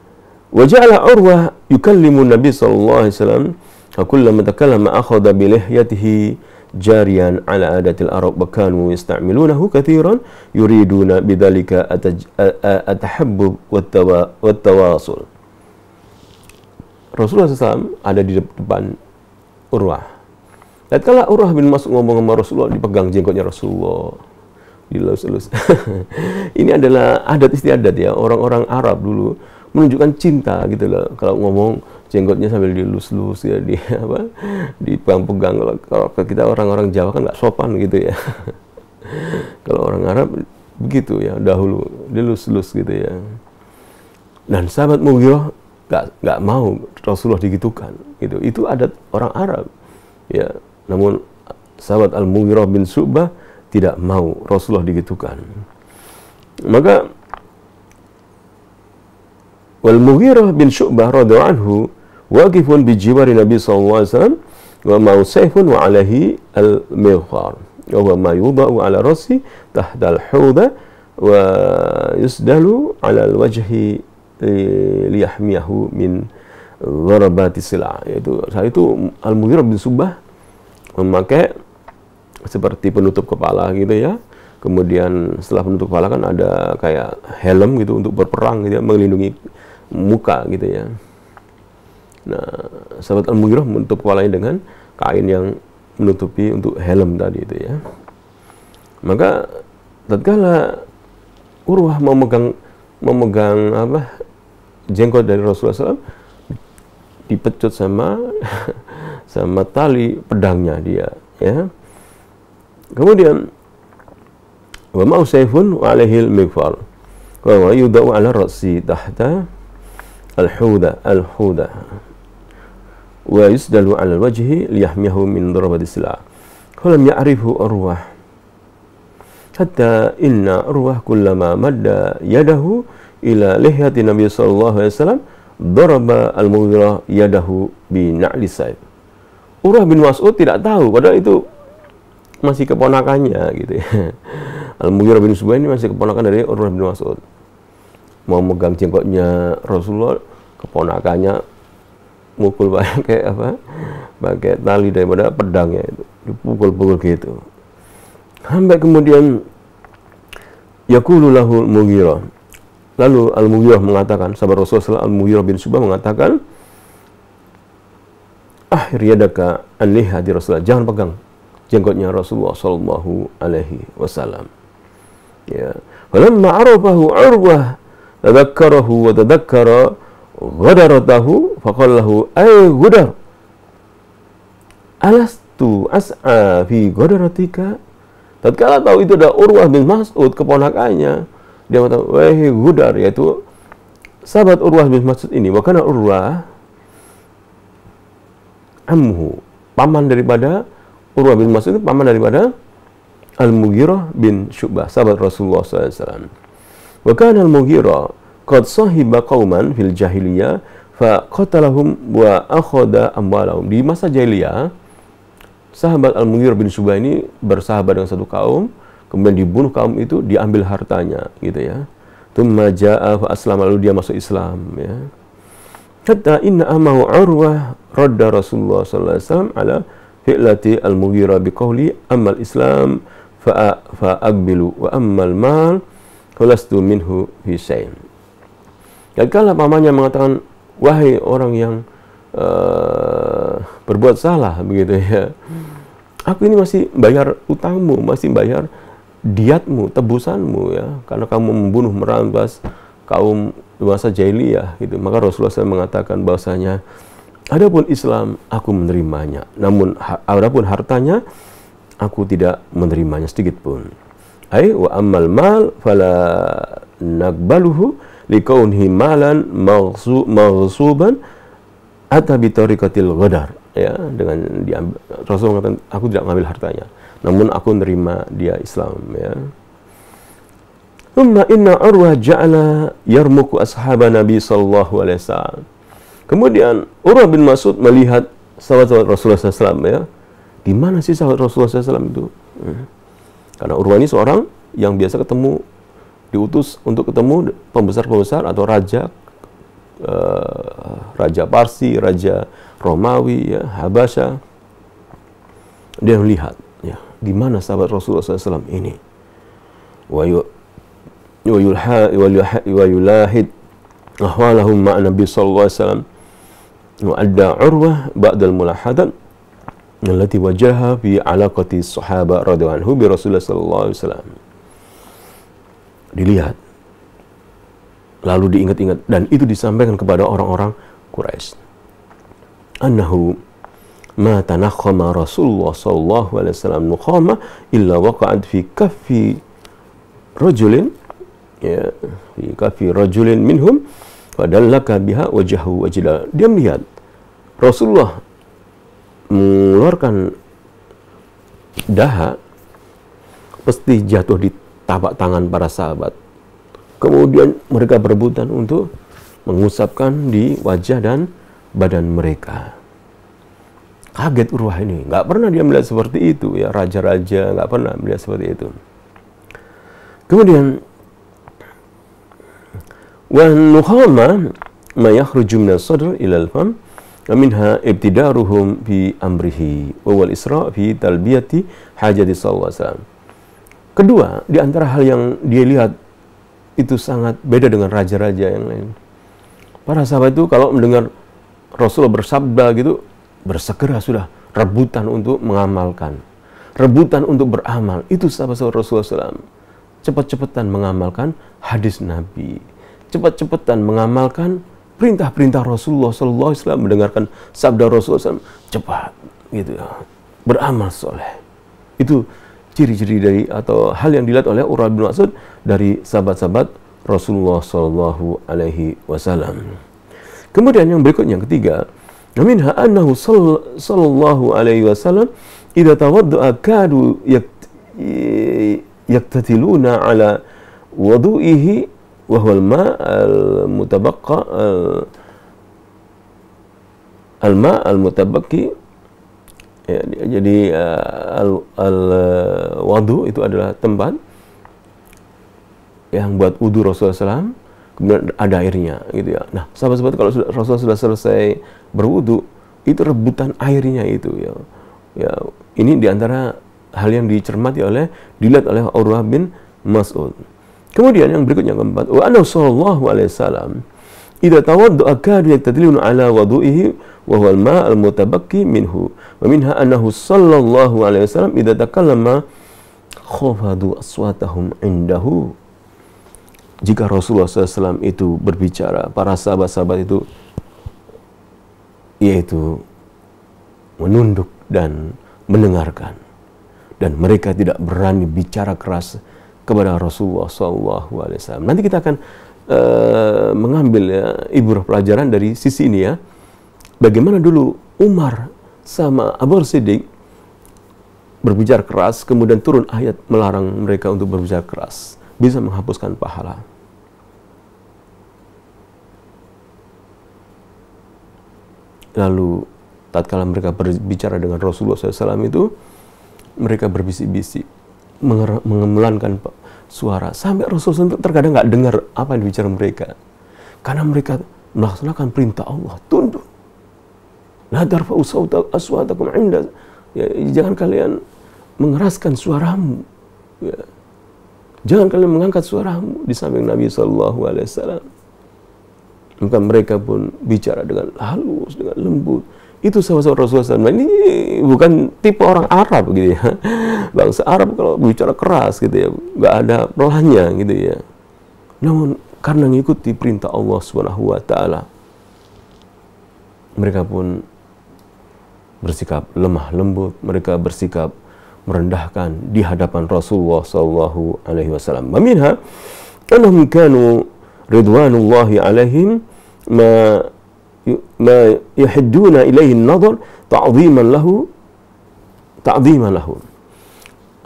waja'ala Urwah yukallimu Nabi sallallahu alaihi wasallam, fakullama takallama akhadha bi lihyatihi jariyan ala adatil Arab wa kanu yasta'milunahu katsiran yuriduna bidzalika atahabbub wat tawasul. Rasulullah SAW ada di depan Urwah. Dan kalau Urwah bin Mas'ud ngomong sama Rasulullah, dipegang jenggotnya Rasulullah, dilus-lus. Ini adalah adat istiadat ya, orang-orang Arab dulu menunjukkan cinta gitu loh. Kalau ngomong jenggotnya sambil dilus-lus ya, dipegang-pegang. Kalau kita orang-orang Jawa kan nggak sopan gitu ya. Kalau orang Arab begitu ya, dahulu dilus-lus gitu ya. Dan sahabat Mughirah nggak mau Rasulullah digitukan gitu. Itu adat orang Arab ya. Namun sahabat Al-Mughirah bin Syu'bah tidak mau Rasulullah digitukan. Maka Wal-Mughirah bin Syu'bah radhiyallahu anhu waqifun bi jiwari Nabi sallallahu alaihi wasallam wa ma'u sayfun wa alaihi al-mighfar wa huwa ma yudau ala rasi tahta al-hawda wa yusdalu ala al-wajhi liyahmiyahu min dharabati sila'. Yaitu saat itu Al-Mughirah bin Syu'bah memakai seperti penutup kepala gitu ya. Kemudian setelah penutup kepala kan ada kayak helm gitu untuk berperang gitu ya, melindungi muka gitu ya. Nah, sahabat Al-Mughirah menutup kepalanya dengan kain yang menutupi untuk helm tadi itu ya. Maka tatkala Urwah memegang jenggot dari Rasulullah SAW, dipecut sama tali pedangnya dia ya. Kemudian wa ma'u sayfun wa alaihi al-mighfar wa yudau ala ra'si tahta al-huda wa yusdalu ala al-wajhi liyahmiyahu min darabati sila'. Falam ya'rifu Urwah hatta inna Urwah kullama madda yadahu ila lihyati Nabi sallallahu alaihi wasallam daraba Al-Mughirah yadahu bi na'li sayf. Urwah bin Mas'ud tidak tahu padahal itu masih keponakannya gitu ya. Al-Mughirah bin Syu'bah ini masih keponakan dari Urwah bin Mas'ud. Mau megang jenggotnya Rasulullah, keponakannya mukul pakai tali daripada pedangnya itu, dipukul-pukul gitu. Sampai kemudian yaqulu lahu Al-Mughirah. Lalu Al-Mughirah mengatakan, sahabat Rasulullah Al-Mughirah bin Syu'bah mengatakan, akhir yadaka an lihati Rasulullah, jangan pegang jenggotnya Rasulullah sallallahu alaihi wasallam. Ya. Falamma arafahu Urwah tadhakkarahu wa tadhakkara ghadaratahu faqala lahu ay ghudar alastu as'a fi ghadaratika. Tatkala tahu itu ada Urwah bin Mas'ud keponakannya, dia mengatakan wahai Ghudar, yaitu sahabat Urwah bin Mas'ud ini, wa kana Urwah amhu, paman daripada Urwah bin Mas'ud itu paman daripada Al-Mughirah bin Syu'bah, sahabat Rasulullah SAW. Wa kana Al-Mughirah qad sahiba qauman fil jahiliyah fa qatalahum wa akhadha amwalahum. Di masa jahiliyah, sahabat Al-Mughirah bin Syu'bah ini bersahabat dengan satu kaum, kemudian dibunuh kaum itu, diambil hartanya gitu ya. Tsumma jaa'a fa aslama, lalu dia masuk Islam ya. Hatta inna amahu Urwah radda Rasulullah sallallahu alaihi wasallam ala fi'lati Al-Mughirah biqauli ammal Islam fa aqbilu wa ammal mal falastu minhu fi syai'. Tatkala pamannya mengatakan, wahai orang yang berbuat salah begitu ya, aku ini masih bayar utangmu, masih bayar diatmu, tebusanmu ya, karena kamu membunuh, merampas kaum di masa jahiliyah gitu. Maka Rasulullah SAW mengatakan bahwasanya adapun Islam aku menerimanya, namun adapun hartanya aku tidak menerimanya sedikit pun. Ai wa ammal mal fala naqbaluhu likaunhi malan maghsuban ata bi tariqatil ghadar ya, dengan diambil. Rasulullah mengatakan aku tidak mengambil hartanya, namun aku menerima dia Islam ya. Thumma inna Urwah ja'ala yarmuku ashaban Nabi sallallahu alaihi wasallam. Kemudian Urwah bin Mas'ud melihat sahabat-sahabat Rasulullah SAW ya. Gimana sih sahabat Rasulullah SAW itu? Karena Urwah ini seorang yang biasa ketemu, diutus untuk ketemu pembesar-pembesar atau raja, raja Parsi, raja Romawi, ya, Habasya. Dia melihat, ya, gimana sahabat Rasulullah SAW ini. Wa yulahid ahwalahum ma'a Nabi sallallahu alaihi wasallam. Wa adda Urwah ba'dal mulahadat allati wajaha fi alaqati sahaba radhiyallahu anhu bi Rasulullah sallallahu alaihi wasallam. Dilihat, lalu diingat-ingat, dan itu disampaikan kepada orang-orang Quraisy. Annahu ma tanakhama Rasulullah sallallahu alaihi wasallam nukhama illa waqa'at fi kaffi rajulin, ya, fi kaffi rajulin minhum fadallaka biha wajhahu wajda. Dia melihat Rasulullah mengeluarkan daha, pasti jatuh di tapak tangan para sahabat. Kemudian mereka berebutan untuk mengusapkan di wajah dan badan mereka. Kaget Urwah ini, nggak pernah dia melihat seperti itu, ya, raja-raja nggak pernah melihat seperti itu. Kemudian wa nukhama ma yakhruju min as-sadr ila al-fam wa minha ibtidaruhum fi amrihi wa wal isra fi talbiyati hajati sallallahu alaihi wasallam. Kedua, di antara hal yang dia lihat itu sangat beda dengan raja-raja yang lain. Para sahabat itu kalau mendengar Rasulullah bersabda gitu, bersegera sudah rebutan untuk mengamalkan, rebutan untuk beramal. Itu sahabat-sahabat Rasulullah SAW. Cepat-cepatan mengamalkan hadis Nabi, cepat-cepatan mengamalkan perintah-perintah Rasulullah SAW, mendengarkan sabda Rasulullah SAW, cepat gitu ya, beramal soleh. Itu ciri-ciri dari atau hal yang dilihat oleh Urwah bin Mas'ud dari sahabat-sahabat Rasulullah sallallahu alaihi wasallam. Kemudian yang berikutnya, yang ketiga, minha annahu sallallahu alaihi wasallam idza tawadda'a kadu yaktatiluna ala wudu'ihi wa huwa al-ma' al-mutabaqqa al-ma' al-mutabaqi. Ya, jadi wadu itu adalah tempat yang buat wudu Rasulullah SAW, kemudian ada airnya gitu ya. Nah, sahabat-sahabat, kalau Rasulullah sudah selesai berwudu, itu rebutan airnya itu ya. Ya, ini diantara hal yang dicermati dilihat oleh Urwah bin Mas'ud. Kemudian yang berikutnya, yang keempat, wa anna sallallahu alaihi wasallam idza tawadda'a kadu yaktadiluna ala wudu'ihi wa huwa al-ma' al-mutabaqi minhu wa minha annahu sallallahu alaihi wasallam idza takallama khafadu aswatahum indahu. Jika Rasulullah SAW itu berbicara, para sahabat-sahabat itu yaitu menunduk dan mendengarkan, dan mereka tidak berani bicara keras kepada Rasulullah SAW. Nanti kita akan mengambil ya, ibrah pelajaran dari sisi ini ya. Bagaimana dulu Umar sama Abu Siddiq berbicara keras, kemudian turun ayat melarang mereka untuk berbicara keras, bisa menghapuskan pahala. Lalu tatkala mereka berbicara dengan Rasulullah SAW itu, mereka berbisik-bisik, mengemelankan suara, sampai Rasulullah terkadang nggak dengar apa yang dibicara mereka, karena mereka melaksanakan perintah Allah, tunduk. La tarfa'u aswatakum 'inda, ya, jangan kalian mengeraskan suaramu, ya. Jangan kalian mengangkat suaramu di samping Nabi sallallahu alaihi wasallam. Maka mereka pun bicara dengan halus, dengan lembut. Itu sahabat-sahabat Rasulullah SAW. Ini bukan tipe orang Arab gitu ya. Bangsa Arab kalau bicara keras gitu ya, nggak ada pelahnya gitu ya. Namun karena mengikuti perintah Allah Subhanahu wa taala, mereka pun bersikap lemah lembut, mereka bersikap merendahkan di hadapan Rasulullah sallallahu alaihi wasallam. Minha annahum kanu ridwanullahi alaihim ma yahidduna ilaihi an-nadhar ta'dhiman lahu.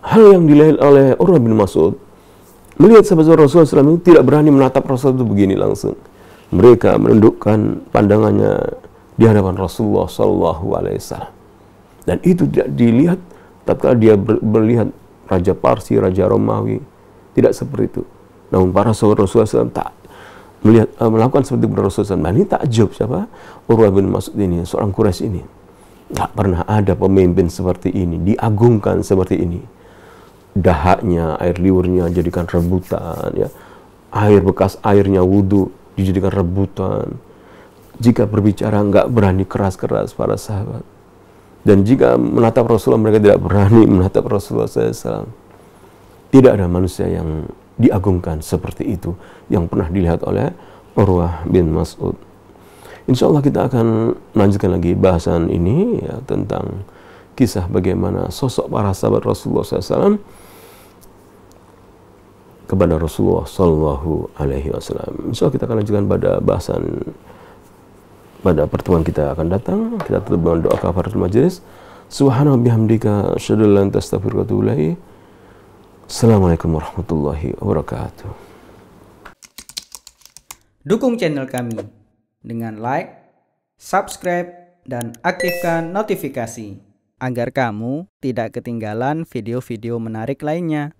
Hal yang dilihat oleh Urwah bin Mas'ud, melihat sahabat Rasulullah SAW tidak berani menatap Rasul itu begini langsung. Mereka menundukkan pandangannya di hadapan Rasulullah sallallahu alaihi wasallam. Dan itu tidak dilihat tatkala dia melihat Raja Parsi, Raja Romawi, tidak seperti itu. Namun para sahabat Rasulullah SAW tak melakukan seperti itu Rasulullah SAW. Nah, ini takjub siapa? Urwah bin Mas'ud ini, seorang Quraisy ini. Tak pernah ada pemimpin seperti ini, diagungkan seperti ini. Dahaknya, air liurnya jadikan rebutan, ya. Air bekas airnya wudu dijadikan rebutan. jika berbicara nggak berani keras-keras para sahabat. Dan jika menatap Rasulullah, mereka tidak berani menatap Rasulullah SAW. Tidak ada manusia yang diagungkan seperti itu yang pernah dilihat oleh Urwah bin Mas'ud. Insya Allah kita akan melanjutkan lagi bahasan ini ya, tentang kisah bagaimana sosok para sahabat Rasulullah SAW kepada Rasulullah Sallallahu Alaihi Wasallam. Insya Allah kita akan lanjutkan pada bahasan pada pertemuan kita akan datang. Kita tutup dengan doa kafaratul majelis. Subhanallahi bihamdika asyhadu an la ilaha illa anta astaghfiruka wa atubu ilaik. Assalamualaikum warahmatullahi wabarakatuh. Dukung channel kami dengan like, subscribe, dan aktifkan notifikasi agar kamu tidak ketinggalan video-video menarik lainnya.